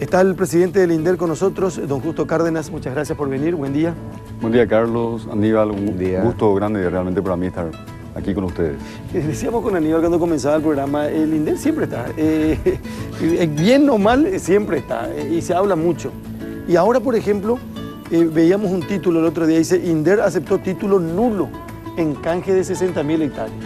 Está el presidente del INDER con nosotros, don Justo Cárdenas. Muchas gracias por venir. Buen día. Buen día, Carlos, Aníbal. Buen día. Un gusto grande realmente para mí estar aquí con ustedes. Decíamos con Aníbal cuando comenzaba el programa, el INDER siempre está. Bien o mal, siempre está. Y se habla mucho. Y ahora, por ejemplo, veíamos un título el otro día. Dice, INDER aceptó título nulo en canje de 60.000 hectáreas.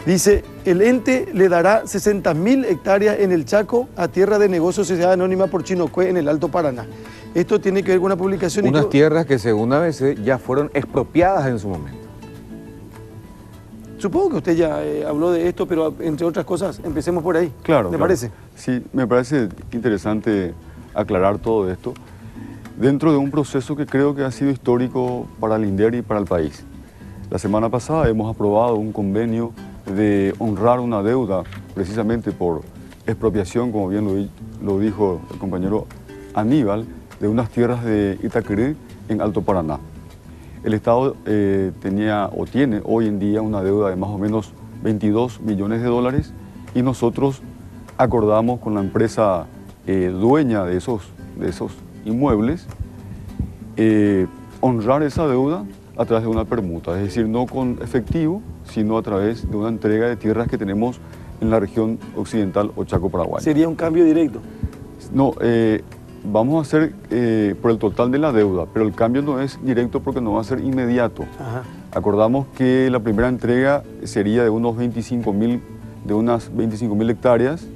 Dice, el ente le dará 60.000 hectáreas en el Chaco a Tierra de Negocios Sociedad Anónima por Chinocue en el Alto Paraná. Esto tiene que ver con una publicación... Unas tierras que según ABC ya fueron expropiadas en su momento. Supongo que usted ya habló de esto, pero entre otras cosas, empecemos por ahí. Claro. ¿Le parece? Sí, me parece interesante aclarar todo esto dentro de un proceso que creo que ha sido histórico para el INDER y para el país. La semana pasada hemos aprobado un convenio de honrar una deuda, precisamente por expropiación, como bien lo dijo el compañero Aníbal, de unas tierras de Itaqueré en Alto Paraná. El Estado tenía o tiene hoy en día una deuda de más o menos 22 millones de dólares y nosotros acordamos con la empresa dueña de esos inmuebles honrar esa deuda a través de una permuta, es decir, no con efectivo, sino a través de una entrega de tierras que tenemos en la región occidental o Chaco Paraguay. ¿Sería un cambio directo? No, vamos a hacer por el total de la deuda, pero el cambio no es directo porque no va a ser inmediato. Ajá. Acordamos que la primera entrega sería de unas 25.000 hectáreas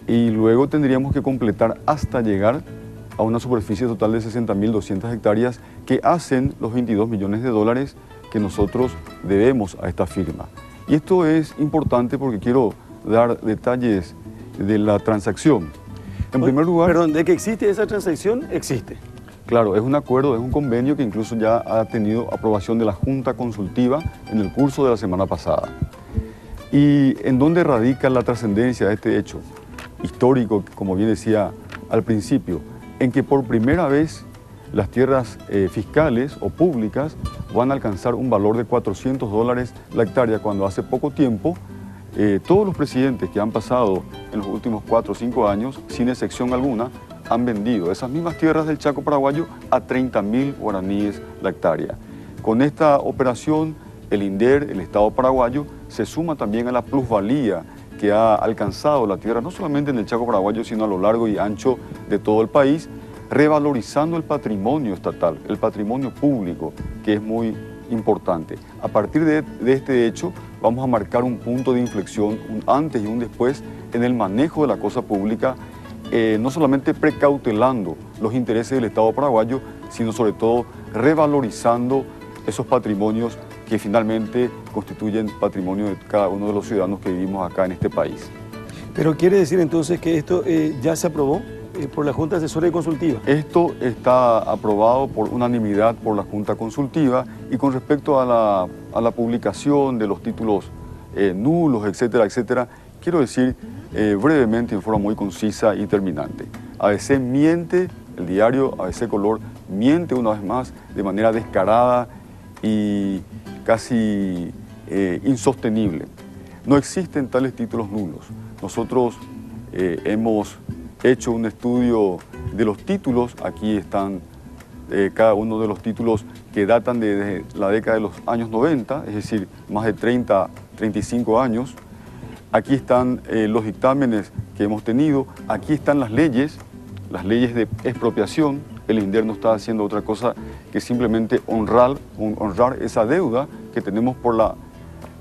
y luego tendríamos que completar hasta llegar a una superficie total de 60.200 hectáreas que hacen los 22 millones de dólares que nosotros debemos a esta firma. Y esto es importante porque quiero dar detalles de la transacción. En primer lugar... Perdón, ¿de que existe esa transacción? Existe. Claro, es un acuerdo, es un convenio que incluso ya ha tenido aprobación de la Junta Consultiva en el curso de la semana pasada. ¿Y en dónde radica la trascendencia de este hecho histórico, como bien decía al principio? En que por primera vez las tierras fiscales o públicas van a alcanzar un valor de $400 la hectárea, cuando hace poco tiempo todos los presidentes que han pasado en los últimos 4 o 5 años, sin excepción alguna, han vendido esas mismas tierras del Chaco paraguayo a 30.000 guaraníes la hectárea. Con esta operación, el INDER, el Estado paraguayo, se suma también a la plusvalía que ha alcanzado la tierra, no solamente en el Chaco paraguayo, sino a lo largo y ancho de todo el país, revalorizando el patrimonio estatal, el patrimonio público, que es muy importante. A partir de este hecho, vamos a marcar un punto de inflexión, un antes y un después, en el manejo de la cosa pública, no solamente precautelando los intereses del Estado paraguayo, sino sobre todo revalorizando esos patrimonios que finalmente constituyen patrimonio de cada uno de los ciudadanos que vivimos acá en este país. Pero quiere decir entonces que esto ya se aprobó por la Junta Asesora y Consultiva. Esto está aprobado por unanimidad por la Junta Consultiva, y con respecto a la publicación de los títulos nulos, etcétera, etcétera, quiero decir brevemente, en forma muy concisa y terminante. ABC miente, el diario ABC Color miente una vez más de manera descarada y casi insostenible. No existen tales títulos nulos. Nosotros hemos hecho un estudio de los títulos. Aquí están cada uno de los títulos que datan de la década de los años 90, es decir, más de 30, 35 años. Aquí están los dictámenes que hemos tenido. Aquí están las leyes de expropiación. El INDER no está haciendo otra cosa que simplemente honrar esa deuda que tenemos por las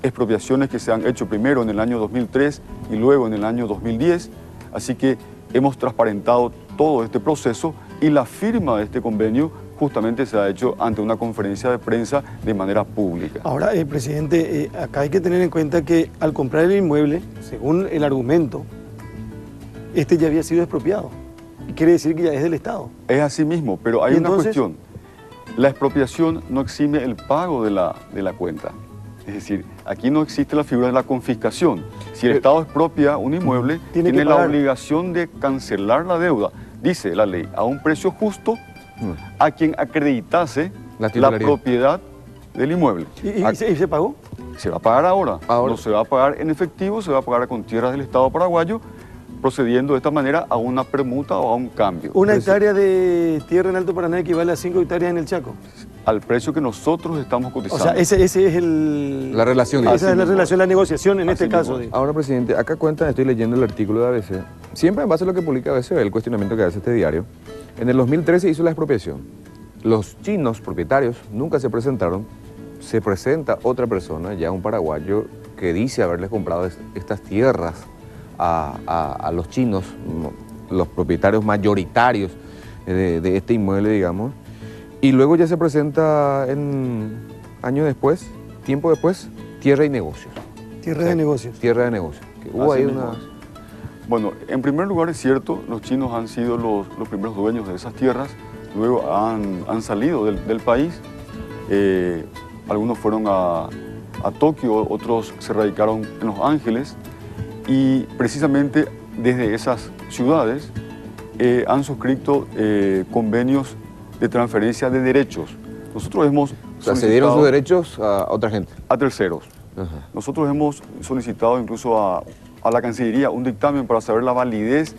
expropiaciones que se han hecho primero en el año 2003 y luego en el año 2010. Así que hemos transparentado todo este proceso, y la firma de este convenio justamente se ha hecho ante una conferencia de prensa de manera pública. Ahora, presidente, acá hay que tener en cuenta que al comprar el inmueble, según el argumento, este ya había sido expropiado. Quiere decir que ya es del Estado. Es así mismo, pero hay una cuestión. La expropiación no exime el pago de la cuenta. Es decir, aquí no existe la figura de la confiscación. Si el Estado expropia un inmueble, tiene la obligación de cancelar la deuda, dice la ley, a un precio justo a quien acreditase la propiedad del inmueble. ¿Y se pagó? Se va a pagar ahora. No se va a pagar en efectivo, se va a pagar con tierras del Estado paraguayo, procediendo de esta manera a una permuta o a un cambio. Una hectárea de tierra en Alto Paraná equivale a 5 hectáreas en el Chaco. Al precio que nosotros estamos O cotizando. sea, ese es el... La relación. Esa es la relación, la negociación en Así este caso. mismo. Ahora, presidente, acá cuentan, estoy leyendo el artículo de ABC, siempre en base a lo que publica ABC, el cuestionamiento que hace este diario. En el 2013 hizo la expropiación. Los chinos propietarios nunca se presentaron. Se presenta otra persona, ya un paraguayo, que dice haberles comprado estas tierras a los chinos, los propietarios mayoritarios de este inmueble, digamos. Y luego ya se presenta años después, tiempo después, Tierra y Negocios. Tierra de negocios. Tierra de Negocios. Que hubo Así ahí mismo una... es. Bueno, en primer lugar es cierto, los chinos han sido los primeros dueños de esas tierras, luego han salido del país, algunos fueron a Tokio, otros se radicaron en Los Ángeles y precisamente desde esas ciudades han suscrito convenios de transferencia de derechos. Nosotros hemos O sea, se dieron sus solicitado derechos a otra gente. a terceros. Ajá. Nosotros hemos solicitado incluso a la Cancillería un dictamen para saber la validez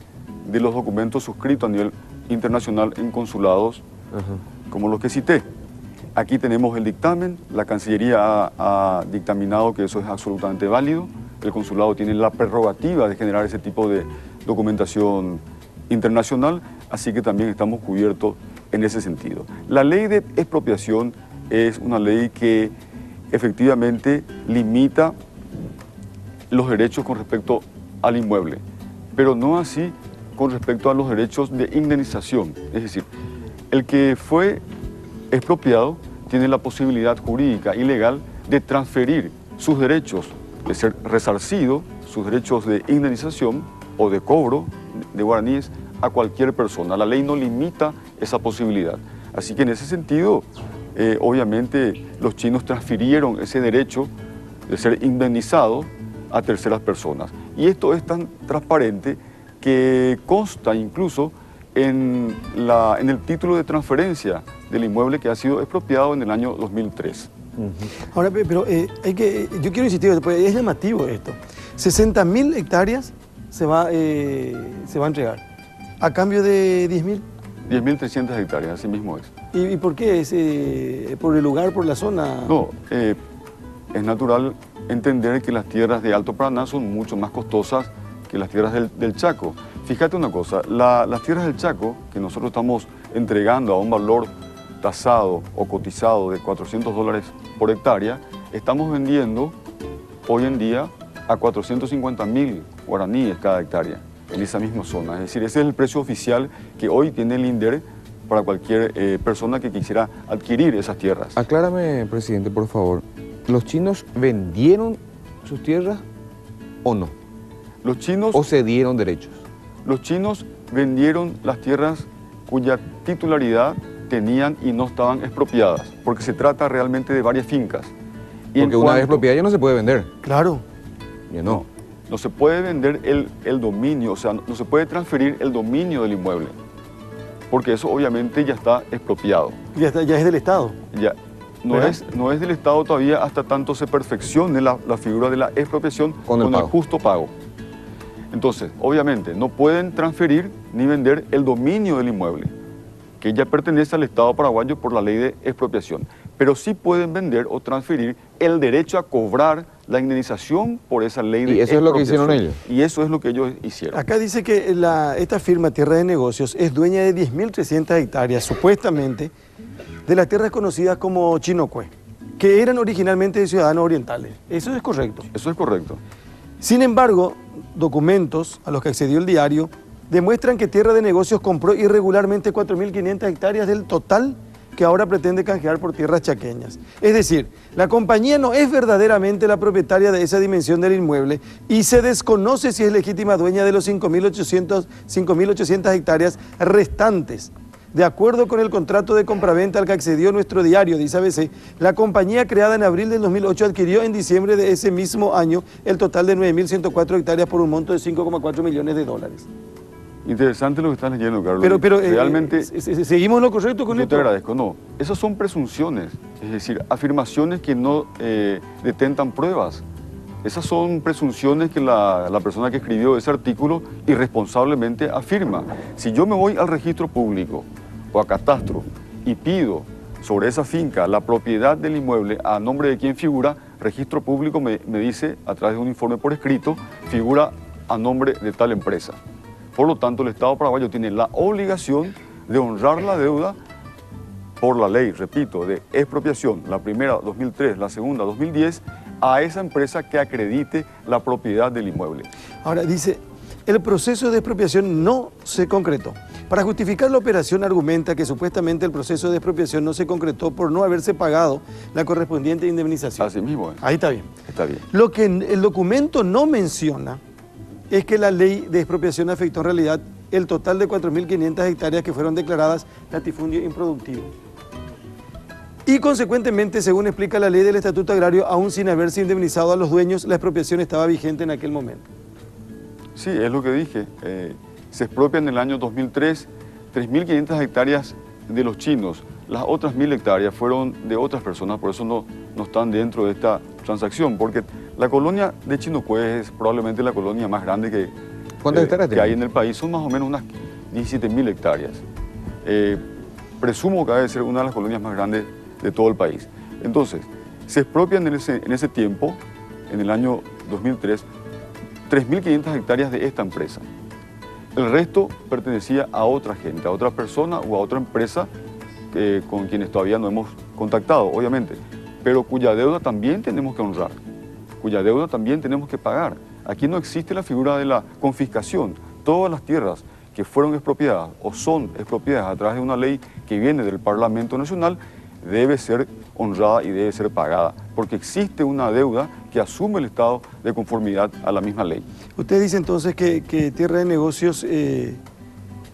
de los documentos suscritos a nivel internacional en consulados, como los que cité. Aquí tenemos el dictamen, la Cancillería ha dictaminado que eso es absolutamente válido, el consulado tiene la prerrogativa de generar ese tipo de documentación internacional, así que también estamos cubiertos en ese sentido. La ley de expropiación es una ley que efectivamente limita los derechos con respecto al inmueble, pero no así con respecto a los derechos de indemnización. Es decir, el que fue expropiado tiene la posibilidad jurídica y legal de transferir sus derechos, de ser resarcido, sus derechos de indemnización o de cobro de guaraníes a cualquier persona. La ley no limita esa posibilidad. Así que en ese sentido, obviamente los chinos transfirieron ese derecho de ser indemnizado a terceras personas. Y esto es tan transparente que consta incluso en el título de transferencia del inmueble que ha sido expropiado en el año 2003. Ahora, pero yo quiero insistir, pues, es llamativo esto. 60.000 hectáreas se va a entregar, a cambio de 10.000. 10.300 hectáreas, así mismo es. ¿Y por qué? ¿Es por el lugar, por la zona? No, es natural entender que las tierras de Alto Paraná son mucho más costosas que las tierras del Chaco. Fíjate una cosa, las tierras del Chaco, que nosotros estamos entregando a un valor tasado o cotizado de $400 por hectárea, estamos vendiendo hoy en día a 450.000 guaraníes cada hectárea en esa misma zona. Es decir, ese es el precio oficial que hoy tiene el INDER para cualquier persona que quisiera adquirir esas tierras. Aclárame, presidente, por favor. ¿Los chinos vendieron sus tierras o no? Los chinos, ¿O cedieron derechos? los chinos vendieron las tierras cuya titularidad tenían y no estaban expropiadas, porque se trata realmente de varias fincas. Y Porque una vez expropiada ya no se puede vender. Claro. Ya no. No se puede vender el dominio, o sea, no se puede transferir el dominio del inmueble, porque eso obviamente ya está expropiado. Ya es del Estado. Ya, no ¿Verdad? no es del Estado todavía hasta tanto se perfeccione la figura de la expropiación Con el pago. justo pago. Entonces, obviamente, no pueden transferir ni vender el dominio del inmueble, que ya pertenece al Estado paraguayo por la ley de expropiación, pero sí pueden vender o transferir el derecho a cobrar la indemnización por esa ley de ¿Y eso es lo que hicieron expropiación. ellos? Y eso es lo que ellos hicieron. Acá dice que esta firma Tierra de Negocios es dueña de 10.300 hectáreas, supuestamente, de las tierras conocidas como Chinocue, que eran originalmente de ciudadanos orientales. ¿Eso es correcto? Eso es correcto. Sin embargo, documentos a los que accedió el diario demuestran que Tierra de Negocios compró irregularmente 4.500 hectáreas del total que ahora pretende canjear por tierras chaqueñas. Es decir, la compañía no es verdaderamente la propietaria de esa dimensión del inmueble y se desconoce si es legítima dueña de los 5.800 hectáreas restantes. De acuerdo con el contrato de compraventa al que accedió nuestro diario, dice ABC, la compañía creada en abril del 2008 adquirió en diciembre de ese mismo año el total de 9.104 hectáreas por un monto de $5,4 millones. Interesante lo que estás leyendo, Carlos. Pero realmente ¿seguimos lo correcto con yo esto? te agradezco. No, esas son presunciones, es decir, afirmaciones que no detentan pruebas. Esas son presunciones que la persona que escribió ese artículo irresponsablemente afirma. Si yo me voy al registro público o a catastro y pido sobre esa finca la propiedad del inmueble a nombre de quien figura, registro público me dice, a través de un informe por escrito, figura a nombre de tal empresa. Por lo tanto, el Estado paraguayo tiene la obligación de honrar la deuda por la ley, repito, de expropiación, la primera 2003, la segunda 2010, a esa empresa que acredite la propiedad del inmueble. Ahora dice, el proceso de expropiación no se concretó. Para justificar la operación argumenta que supuestamente el proceso de expropiación no se concretó por no haberse pagado la correspondiente indemnización. Así mismo es. Ahí está bien. Está bien. Lo que el documento no menciona es que la ley de expropiación afectó en realidad el total de 4.500 hectáreas que fueron declaradas latifundio improductivo. Y consecuentemente, según explica la ley del Estatuto Agrario, aún sin haberse indemnizado a los dueños, la expropiación estaba vigente en aquel momento. Sí, es lo que dije. Se expropian en el año 2003 3.500 hectáreas de los chinos. Las otras 1.000 hectáreas fueron de otras personas, por eso no están dentro de esta transacción, porque la colonia de Chinocué es probablemente la colonia más grande que hay en el país. Son más o menos unas 17.000 hectáreas. Presumo que debe ser una de las colonias más grandes de todo el país. Entonces, se expropian en ese tiempo, en el año 2003, 3.500 hectáreas de esta empresa. El resto pertenecía a otra gente, a otra persona o a otra empresa con quienes todavía no hemos contactado, obviamente, pero cuya deuda también tenemos que honrar, cuya deuda también tenemos que pagar. Aquí no existe la figura de la confiscación. Todas las tierras que fueron expropiadas o son expropiadas a través de una ley que viene del Parlamento Nacional debe ser honrada y debe ser pagada, porque existe una deuda que asume el Estado de conformidad a la misma ley. Usted dice entonces que Tierra de Negocios es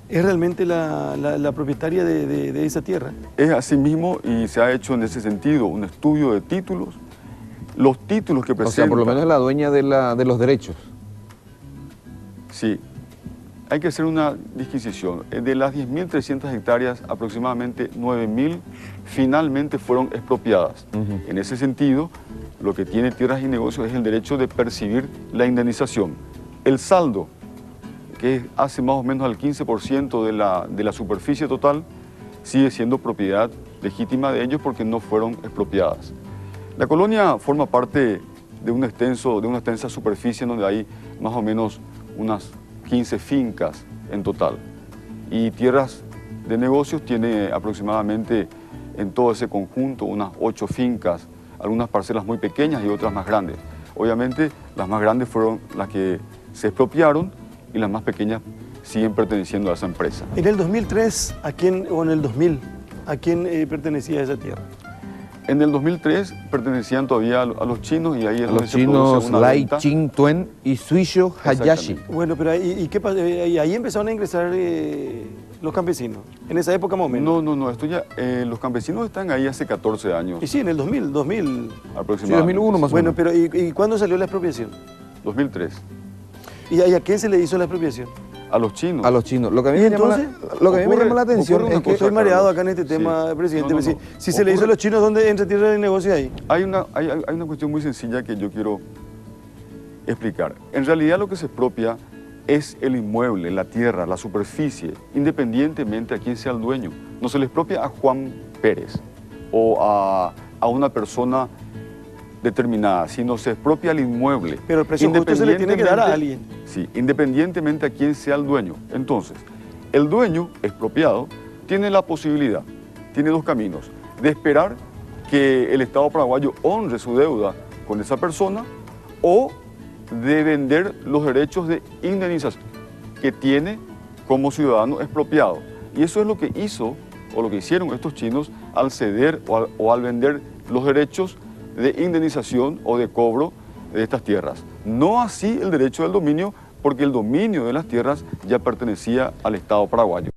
realmente la propietaria de esa tierra. Es así mismo y se ha hecho en ese sentido un estudio de títulos. Los títulos que presentan... O sea, por lo menos es la dueña de los derechos. Sí. Hay que hacer una disquisición. De las 10.300 hectáreas, aproximadamente 9.000 finalmente fueron expropiadas. En ese sentido, lo que tiene Tierras y Negocios es el derecho de percibir la indemnización. El saldo, que hace más o menos al 15% de la superficie total, sigue siendo propiedad legítima de ellos porque no fueron expropiadas. La colonia forma parte de una extensa superficie donde hay más o menos unas 15 fincas en total. Y Tierras de Negocios tiene aproximadamente en todo ese conjunto unas 8 fincas, algunas parcelas muy pequeñas y otras más grandes. Obviamente las más grandes fueron las que se expropiaron y las más pequeñas siguen perteneciendo a esa empresa. En el 2003, o en el 2000, ¿a quién pertenecía esa tierra? En el 2003 pertenecían todavía a los chinos y ahí es a donde los se produce chinos una Lai venta. Ching Tuen y Suisho Hayashi. Bueno, pero ¿y qué pasa? Y ahí empezaron a ingresar los campesinos, en esa época más o menos. No, esto ya, los campesinos están ahí hace 14 años Y sí, en el 2000 aproximadamente. Sí, 2001 más o Bueno, menos. pero ¿y cuándo salió la expropiación? 2003. ¿Y a quién se le hizo la expropiación? A los chinos. A los chinos. Lo que a mí ¿Y me llama entonces? lo que a mí me llama la atención ocurre una es que... cosa, Estoy mareado Carlos. acá en este tema, Sí. presidente. No. Si se le hizo a los chinos, ¿dónde entra Tierra de Negocios ahí? Hay una cuestión muy sencilla que yo quiero explicar. En realidad lo que se expropia es el inmueble, la tierra, la superficie, independientemente a quién sea el dueño. No se le expropia a Juan Pérez o a una persona determinada, sino se expropia el inmueble. Pero el precio justo se le tiene que dar a alguien. Sí, independientemente a quién sea el dueño. Entonces, el dueño expropiado tiene la posibilidad, tiene dos caminos, de esperar que el Estado paraguayo honre su deuda con esa persona o de vender los derechos de indemnización que tiene como ciudadano expropiado. Y eso es lo que hizo o lo que hicieron estos chinos al ceder o al vender los derechos de indemnización o de cobro de estas tierras. No así el derecho del dominio, porque el dominio de las tierras ya pertenecía al Estado paraguayo.